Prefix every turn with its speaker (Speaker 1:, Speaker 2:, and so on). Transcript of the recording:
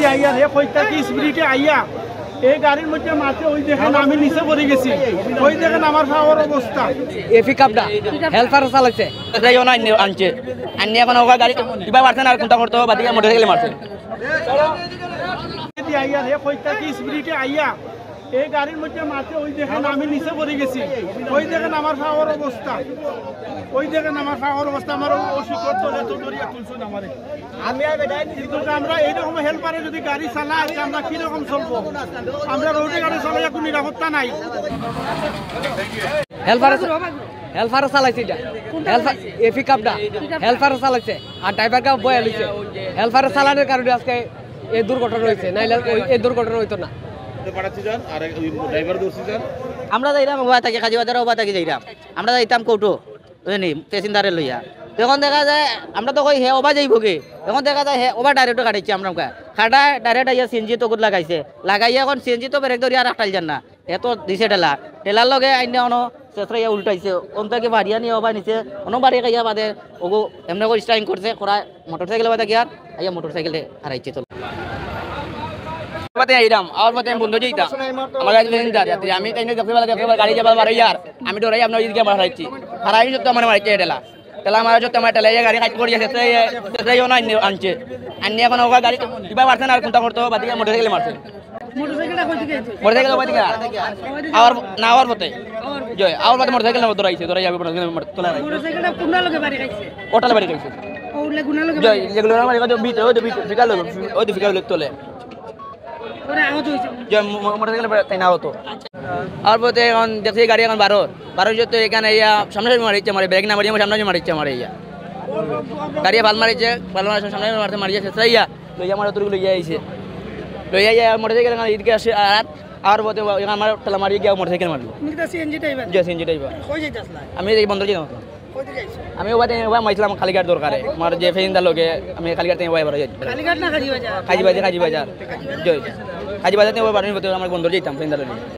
Speaker 1: আইয়া রে কইতা কি স্পিরিটে আইয়া এই গাড়ির মধ্যে মাঝে ওই দেখেন আমি নিচে পড়ে গেছি ওই দেখেন আমার খাওয়ার অবস্থা
Speaker 2: এই পিকআপটা হেল্পার চালাচ্ছে যাইও না আনছে আনি এখন ওগা গাড়ি কিবা পারছে না কোনটা করতে বাদিকে মোটরসাইকেলে মারছে
Speaker 1: আইয়া রে কইতা কি স্পিরিটে আইয়া এই গাড়ির মধ্যে মাঝে ওই দেখেন আমি নিচে পড়ে গেছি ওই দেখেন আমার খাওয়ার অবস্থা ওই দেখেন আমার খাওয়ার অবস্থা আমার অসুখর তোলে তো দরিয়া তুলছুন আমারে কিন্তু আমরা এইরকম হেল্পারে যদি গাড়ি চালাই আমরা কিরকম চলবো আমরা রোডে গাড়ি চালাই কোনো নিরাপত্তা নাই
Speaker 2: হেল্পার চালাইছে এটা হেল্পার এই পিকআপটা হেল্পার চালাইছে আর ড্রাইভারকে বয়ে আনিছে হেল্পার চালানোর কারণে আজকে এই দুর্ঘটনা হয়েছে নাইলে এই দুর্ঘটনা হইতো না
Speaker 3: আমরা যাইলাম ওবা থাকি কাজী বাজার ওবা থাকি যাইলাম আমরা যাইতাম কৌটো বুঝলি প্যাসেঞ্জারে লইয়া তখন দেখা যায় আমরা তো কই হে ওবা যাইব গে তখন দেখা যায় হে ওবা ডাইরেক্ট কাটাইছে আমরা খাটা ডাইরেক্ট আইয়া সিএনজি তো লাগাইছে লাগাইয়া এখন সিএনজি তো ব্রেক ধরিয়া রাখাইল যান না এত দিছে ঠেলার লগে আইনে অন চেষ্টা উল্টাইছে অন্তকে বাড়িয়া নিয়ে ওবা নিচে অন্য বাড়ি খাইয়া বাদে ওগো এমনি করে স্টাইং করছে করা মোটরসাইকেল বাদে গিয়ার আইয়া মোটরসাইকেলে হারাইছে তো
Speaker 2: আইরাম আর মতে বন্ধু যাইতাম আমার গাড়ি আমি তাই দেখতে গাড়ি যাবার বারো ইয়ার আমি ডরাই আপনার ওইদিকে আমার হারাইছি হারাই সত্য আমার মারিছে ঠেলা ঠেলা মারা সত্য আমার ঠেলা গাড়ি কাজ করিয়া সেটাইও না আনছে আনি এখন ওগা গাড়ি কিবা পারছে না কোনটা করতে বাদিকে মোটরসাইকেলে মারছে মোটরসাইকেল বাদিকে আবার না আবার পথে জয় আবার পথে মোটরসাইকেল দৌড়াইছে দৌড়াই যাবে তোলা ওটালে বাড়ি খাইছে জয় যেগুলো আমার বিট ওই ফিকাল ওই ফিকাল তোলে মোটরসাইকেল তাই না হতো আর পথে এখন দেখছি গাড়ি এখন বারো তো এখানে ইয়া সামনে মারিচ্ছে মারি ব্রেক না মারিয়ে সামনে মারিচ্ছে আমার ইয়া গাড়ি ভাল মারিছে ভাল মারার সামনে মারতে মারিয়ে শেষ ইয়া লইয়া আমার তোরগুলো ইয়ে আইছে লইয়া ইয়া মোটরসাইকেল এদিকে আসে আর পথে আমার ঠেলা মারিয়ে গিয়ে মোটরসাইকেল মারলো সিএনজি টাইপ আমি এই বন্ধ যাই আমি ওবা মাইছিলাম খালিঘাট দরকারে আমার যে ফেজিন্দার লোকে আমি খালিঘাট থেকে ওয়াই যাই কাজী বাজার জয় কাজী বাজার থেকে ওই বাড়ির আমার বন্ধ যেতাম ফেজিন্দার